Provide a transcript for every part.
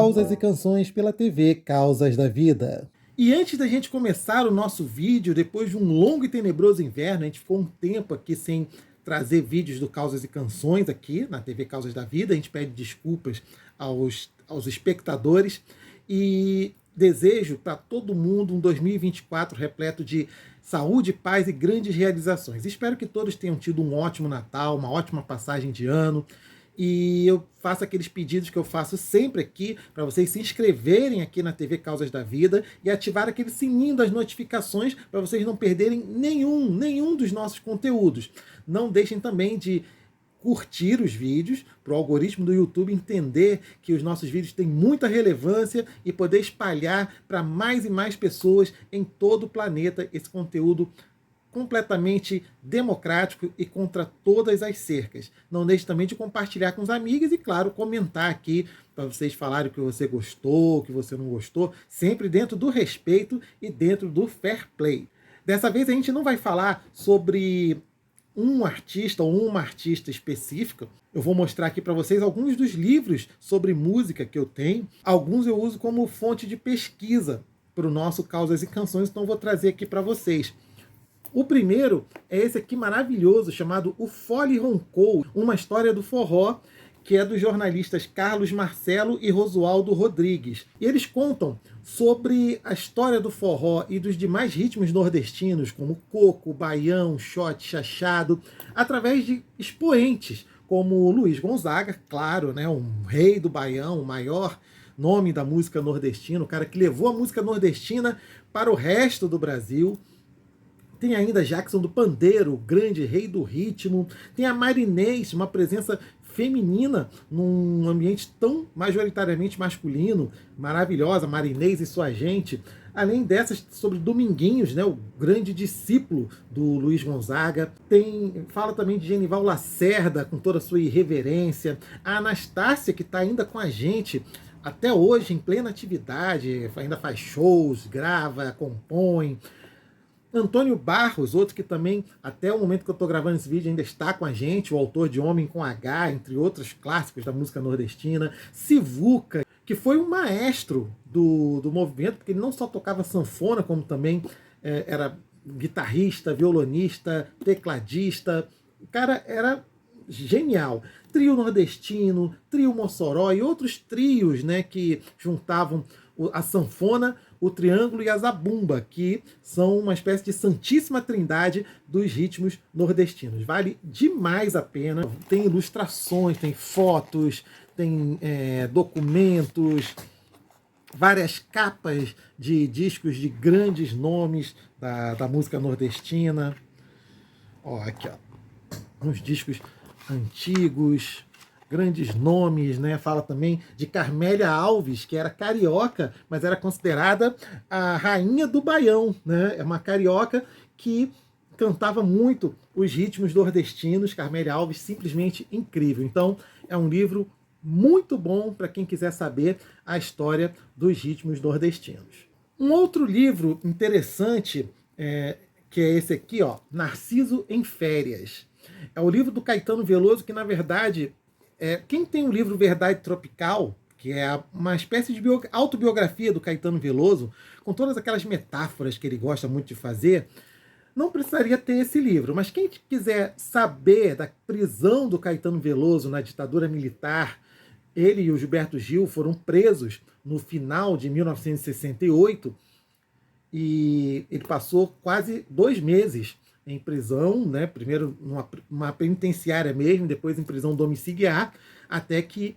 Causas e Canções pela TV Causas da Vida. E antes da gente começar o nosso vídeo, depois de um longo e tenebroso inverno, a gente ficou um tempo aqui sem trazer vídeos do Causas e Canções aqui na TV Causas da Vida. A gente pede desculpas aos espectadores e desejo para todo mundo um 2024 repleto de saúde, paz e grandes realizações. Espero que todos tenham tido um ótimo Natal, uma ótima passagem de ano. E eu faço aqueles pedidos que eu faço sempre aqui, para vocês se inscreverem aqui na TV Causas da Vida e ativar aquele sininho das notificações para vocês não perderem nenhum dos nossos conteúdos. Não deixem também de curtir os vídeos, para o algoritmo do YouTube entender que os nossos vídeos têm muita relevância e poder espalhar para mais e mais pessoas em todo o planeta esse conteúdo completamente democrático e contra todas as cercas. Não deixe também de compartilhar com os amigos e, claro, comentar aqui para vocês falarem o que você gostou, o que você não gostou, sempre dentro do respeito e dentro do fair play. Dessa vez a gente não vai falar sobre um artista ou uma artista específica. Eu vou mostrar aqui para vocês alguns dos livros sobre música que eu tenho. Alguns eu uso como fonte de pesquisa para o nosso Causas e Canções, então eu vou trazer aqui para vocês. O primeiro é esse aqui maravilhoso, chamado O Fole Roncou, uma história do forró, que é dos jornalistas Carlos Marcelo e Rosualdo Rodrigues. E eles contam sobre a história do forró e dos demais ritmos nordestinos, como coco, baião, shot, chachado, através de expoentes, como Luiz Gonzaga, claro, né, um rei do baião, o maior nome da música nordestina, o cara que levou a música nordestina para o resto do Brasil. Tem ainda Jackson do Pandeiro, o grande rei do ritmo. Tem a Marinês, uma presença feminina num ambiente tão majoritariamente masculino, maravilhosa, Marinês e sua gente. Além dessas, sobre Dominguinhos, né, o grande discípulo do Luiz Gonzaga. Fala também de Genival Lacerda, com toda a sua irreverência. A Anastácia, que está ainda com a gente até hoje, em plena atividade, ainda faz shows, grava, compõe. Antônio Barros, outro que também, até o momento que eu estou gravando esse vídeo, ainda está com a gente, o autor de Homem com H, entre outros clássicos da música nordestina. Sivuca, que foi um maestro do movimento, porque ele não só tocava sanfona, como também era guitarrista, violonista, tecladista. O cara era genial. Trio nordestino, trio Mossoró e outros trios, né, que juntavam a sanfona, o triângulo e a zabumba, que são uma espécie de santíssima trindade dos ritmos nordestinos. Vale demais a pena. Tem ilustrações, tem fotos, tem documentos, várias capas de discos de grandes nomes da música nordestina. Ó, aqui, ó, uns discos antigos, grandes nomes, né? Fala também de Carmélia Alves, que era carioca, mas era considerada a rainha do baião, né? É uma carioca que cantava muito os ritmos nordestinos. Carmélia Alves, simplesmente incrível. Então, é um livro muito bom para quem quiser saber a história dos ritmos nordestinos. Um outro livro interessante, que é esse aqui, ó, Narciso em Férias. É o livro do Caetano Veloso, que, na verdade, quem tem o livro Verdade Tropical, que é uma espécie de autobiografia do Caetano Veloso, com todas aquelas metáforas que ele gosta muito de fazer, não precisaria ter esse livro. Mas quem quiser saber da prisão do Caetano Veloso na ditadura militar, ele e o Gilberto Gil foram presos no final de 1968, e ele passou quase 2 meses em prisão, né? Primeiro numa penitenciária mesmo, depois em prisão domiciliar, até que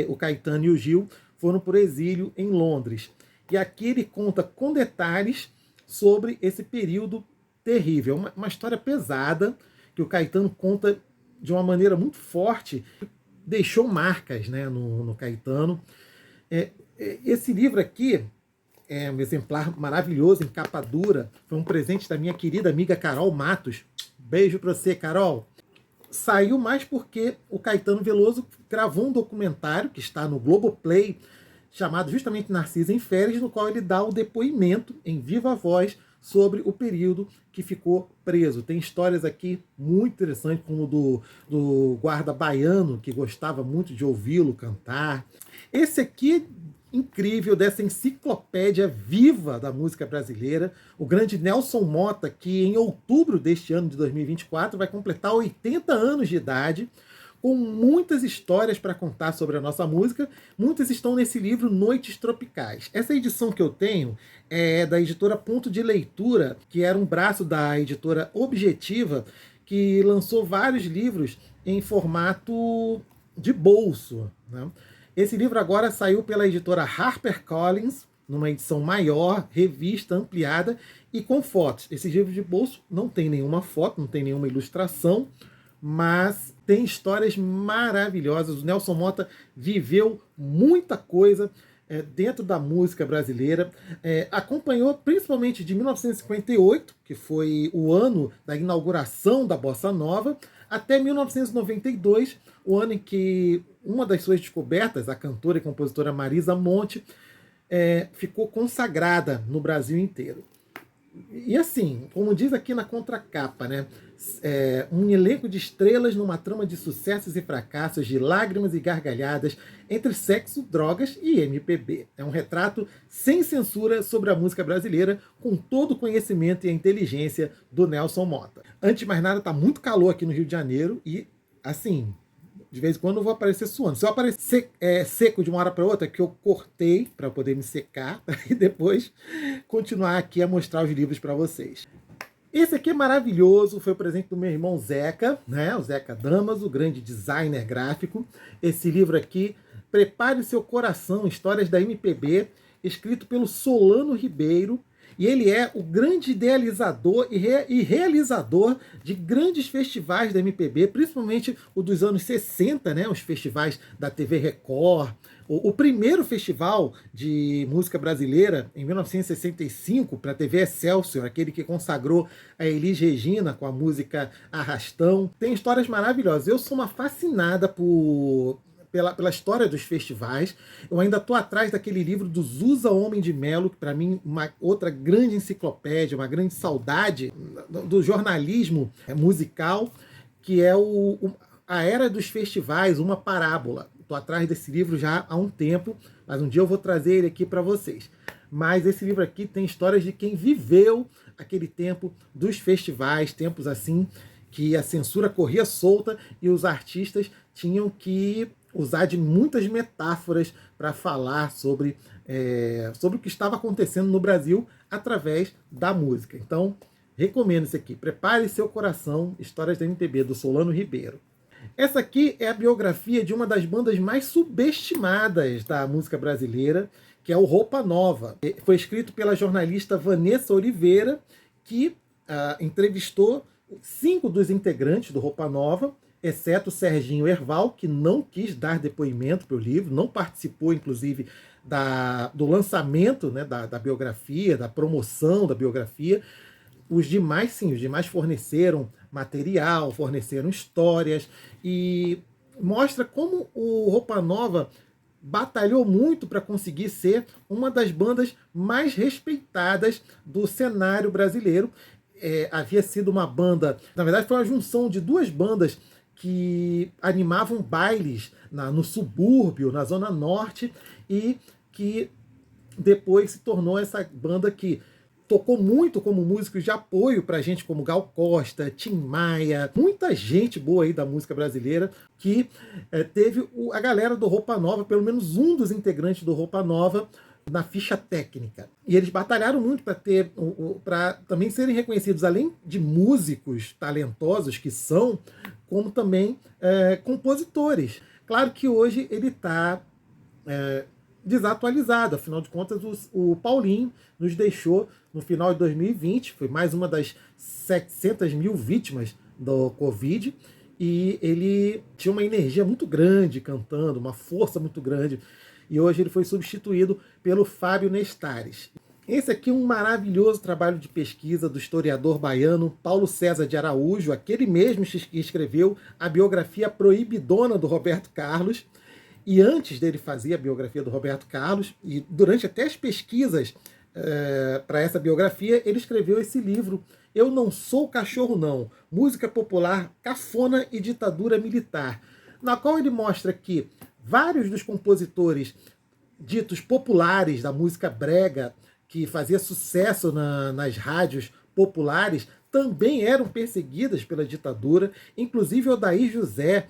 o Caetano e o Gil foram por exílio em Londres. E aqui ele conta com detalhes sobre esse período terrível. Uma história pesada, que o Caetano conta de uma maneira muito forte, deixou marcas, né, no Caetano. Esse livro aqui é um exemplar maravilhoso, em capa dura. Foi um presente da minha querida amiga Carol Matos. Beijo pra você, Carol. Saiu mais porque o Caetano Veloso gravou um documentário que está no Globoplay, chamado justamente Narciso em Férias, no qual ele dá o depoimento em viva voz sobre o período que ficou preso. Tem histórias aqui muito interessantes, como do guarda baiano, que gostava muito de ouvi-lo cantar. Esse aqui, incrível dessa enciclopédia viva da música brasileira, o grande Nelson Motta, que em outubro deste ano de 2024 vai completar 80 anos de idade, com muitas histórias para contar sobre a nossa música. Muitas estão nesse livro Noites Tropicais. Essa edição que eu tenho é da editora Ponto de Leitura, que era um braço da editora Objetiva, que lançou vários livros em formato de bolso, né? Esse livro agora saiu pela editora HarperCollins, numa edição maior, revista, ampliada e com fotos. Esses livros de bolso não tem nenhuma foto, não tem nenhuma ilustração, mas tem histórias maravilhosas. O Nelson Motta viveu muita coisa dentro da música brasileira, acompanhou principalmente de 1958, que foi o ano da inauguração da Bossa Nova, até 1992, o ano em que uma das suas descobertas, a cantora e compositora Marisa Monte, ficou consagrada no Brasil inteiro. E assim, como diz aqui na contracapa, né? Um elenco de estrelas numa trama de sucessos e fracassos, de lágrimas e gargalhadas, entre sexo, drogas e MPB. É um retrato sem censura sobre a música brasileira, com todo o conhecimento e a inteligência do Nelson Motta. Antes de mais nada, tá muito calor aqui no Rio de Janeiro e, assim, de vez em quando eu vou aparecer suando. Se eu aparecer seco de uma hora para outra, que eu cortei para poder me secar e depois continuar aqui a mostrar os livros para vocês. Esse aqui é maravilhoso, foi o presente do meu irmão Zeca, né? O Zeca Damas, o grande designer gráfico. Esse livro aqui, Prepare Seu Coração, Histórias da MPB, escrito pelo Solano Ribeiro. E ele é o grande idealizador e realizador de grandes festivais da MPB, principalmente o dos anos 60, né? Os festivais da TV Record. O primeiro festival de música brasileira, em 1965, para a TV Excelsior, aquele que consagrou a Elis Regina com a música Arrastão. Tem histórias maravilhosas. Eu sou uma fascinada pela história dos festivais. Eu ainda estou atrás daquele livro do Zusa Homem de Melo, que para mim uma outra grande enciclopédia, uma grande saudade do jornalismo musical, que é A Era dos Festivais, uma parábola. Estou atrás desse livro já há um tempo, mas um dia eu vou trazer ele aqui para vocês. Mas esse livro aqui tem histórias de quem viveu aquele tempo dos festivais, tempos assim que a censura corria solta e os artistas tinham que usar de muitas metáforas para falar sobre o que estava acontecendo no Brasil através da música. Então, recomendo esse aqui. Prepare Seu Coração, Histórias da MPB, do Solano Ribeiro. Essa aqui é a biografia de uma das bandas mais subestimadas da música brasileira, que é o Roupa Nova. Foi escrito pela jornalista Vanessa Oliveira, que entrevistou 5 dos integrantes do Roupa Nova, exceto o Serginho Erval, que não quis dar depoimento para o livro, não participou, inclusive, do lançamento, né, da biografia, da promoção da biografia. Os demais, sim, os demais forneceram material, forneceram histórias, e mostra como o Roupa Nova batalhou muito para conseguir ser uma das bandas mais respeitadas do cenário brasileiro. Havia sido uma banda, na verdade foi uma junção de 2 bandas que animavam bailes no subúrbio, na Zona Norte, e que depois se tornou essa banda que tocou muito como músicos de apoio pra gente, como Gal Costa, Tim Maia, muita gente boa aí da música brasileira, que teve a galera do Roupa Nova, pelo menos um dos integrantes do Roupa Nova, na ficha técnica. E eles batalharam muito para também serem reconhecidos, além de músicos talentosos que são, como também compositores. Claro que hoje ele está desatualizado, afinal de contas o Paulinho nos deixou no final de 2020, foi mais uma das 700 mil vítimas do Covid, e ele tinha uma energia muito grande cantando, uma força muito grande, e hoje ele foi substituído pelo Fábio Nestares. Esse aqui é um maravilhoso trabalho de pesquisa do historiador baiano Paulo César de Araújo, aquele mesmo que escreveu a biografia proibidona do Roberto Carlos. E antes dele fazer a biografia do Roberto Carlos, e durante até as pesquisas para essa biografia, ele escreveu esse livro, Eu Não Sou Cachorro Não, Música Popular, Cafona e Ditadura Militar, na qual ele mostra que vários dos compositores ditos populares da música brega, que fazia sucesso nas rádios populares, também eram perseguidas pela ditadura. Inclusive, Odair José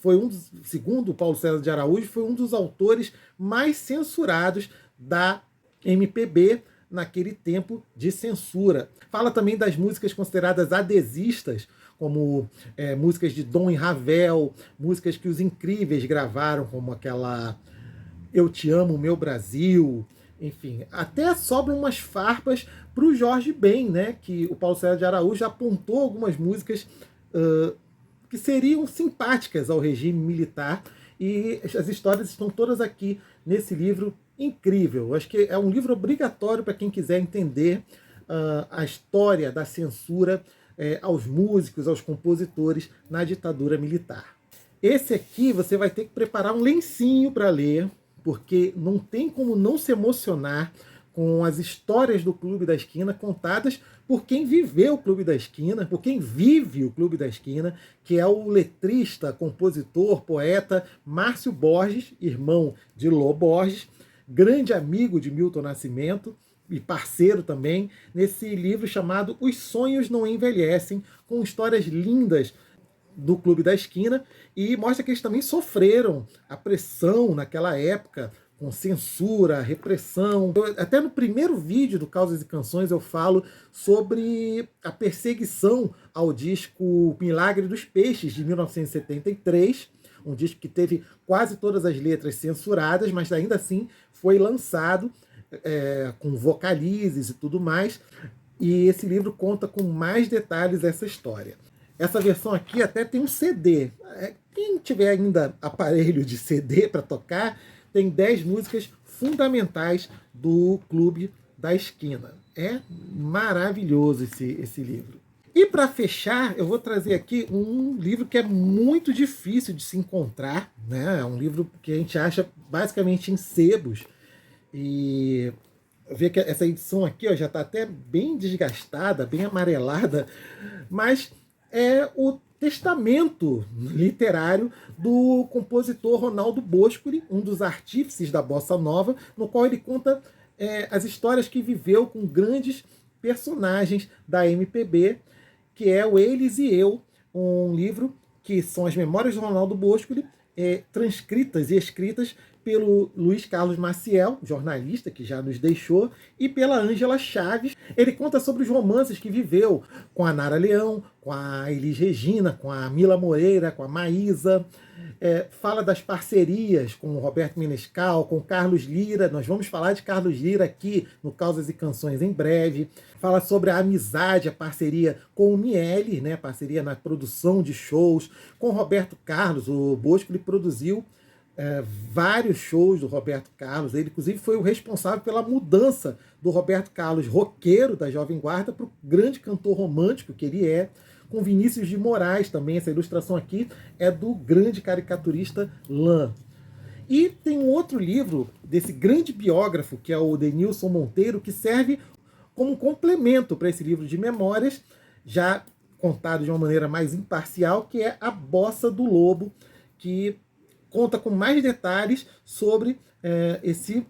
foi segundo Paulo César de Araújo, foi um dos autores mais censurados da MPB naquele tempo de censura. Fala também das músicas consideradas adesistas, como músicas de Dom e Ravel, músicas que os Incríveis gravaram, como aquela Eu Te Amo, Meu Brasil, enfim. Até sobram umas farpas para o Jorge Ben, né, que o Paulo César de Araújo apontou algumas músicas que seriam simpáticas ao regime militar, e as histórias estão todas aqui nesse livro incrível. Acho que é um livro obrigatório para quem quiser entender a história da censura aos músicos, aos compositores na ditadura militar. Esse aqui você vai ter que preparar um lencinho para ler, porque não tem como não se emocionar com as histórias do Clube da Esquina contadas por quem viveu o Clube da Esquina, por quem vive o Clube da Esquina, que é o letrista, compositor, poeta Márcio Borges, irmão de Lô Borges, grande amigo de Milton Nascimento e parceiro também, nesse livro chamado Os Sonhos Não Envelhecem, com histórias lindas do Clube da Esquina, e mostra que eles também sofreram a pressão naquela época, com censura, repressão. Até no primeiro vídeo do Causas e Canções eu falo sobre a perseguição ao disco Milagre dos Peixes, de 1973, um disco que teve quase todas as letras censuradas, mas ainda assim foi lançado com vocalizes e tudo mais, e esse livro conta com mais detalhes essa história. Essa versão aqui até tem um CD. Quem tiver ainda aparelho de CD para tocar, tem 10 músicas fundamentais do Clube da Esquina. É maravilhoso esse livro. E para fechar, eu vou trazer aqui um livro que é muito difícil de se encontrar, né? É um livro que a gente acha basicamente em sebos. E ver que essa edição aqui já está até bem desgastada, bem amarelada, mas é o testamento literário do compositor Ronaldo Boscoli, um dos artífices da Bossa Nova, no qual ele conta as histórias que viveu com grandes personagens da MPB, que é o Eles e Eu, um livro que são as memórias do Ronaldo Boscoli, transcritas e escritas pelo Luiz Carlos Maciel, jornalista que já nos deixou, e pela Ângela Chaves. Ele conta sobre os romances que viveu com a Nara Leão, com a Elis Regina, com a Mila Moreira, com a Maísa. Fala das parcerias com o Roberto Menescal, com o Carlos Lyra. Nós vamos falar de Carlos Lyra aqui no Causas e Canções em breve. Fala sobre a amizade, a parceria com o Miele, né, parceria na produção de shows, com o Roberto Carlos. O Bosco produziu vários shows do Roberto Carlos. Ele, inclusive, foi o responsável pela mudança do Roberto Carlos, roqueiro da Jovem Guarda, para o grande cantor romântico que ele é, com Vinícius de Moraes também. Essa ilustração aqui é do grande caricaturista Lan. E tem um outro livro desse grande biógrafo, que é o Denilson Monteiro, que serve como complemento para esse livro de memórias, já contado de uma maneira mais imparcial, que é A Bossa do Lobo, que conta com mais detalhes sobre esse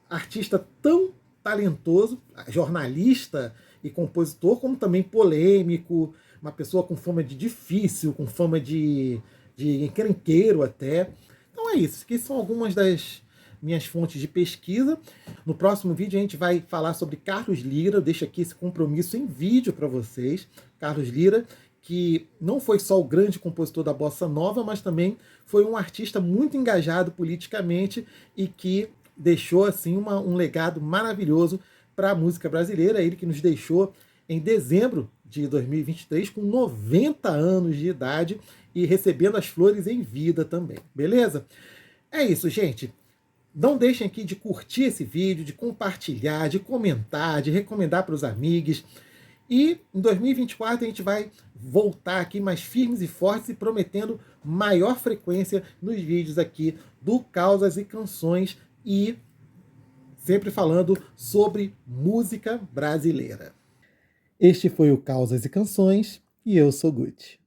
artista tão talentoso, jornalista e compositor, como também polêmico, uma pessoa com fama de difícil, com fama de encrenqueiro até. Então é isso, aqui são algumas das minhas fontes de pesquisa. No próximo vídeo a gente vai falar sobre Carlos Lyra. Eu deixo aqui esse compromisso em vídeo para vocês. Carlos Lyra, que não foi só o grande compositor da Bossa Nova, mas também foi um artista muito engajado politicamente e que deixou assim um legado maravilhoso para a música brasileira. Ele que nos deixou em dezembro de 2023 com 90 anos de idade e recebendo as flores em vida também. Beleza? É isso, gente. Não deixem aqui de curtir esse vídeo, de compartilhar, de comentar, de recomendar para os amigos. E em 2024 a gente vai voltar aqui mais firmes e fortes e prometendo maior frequência nos vídeos aqui do Causas e Canções e sempre falando sobre música brasileira. Este foi o Causas e Canções e eu sou Guti.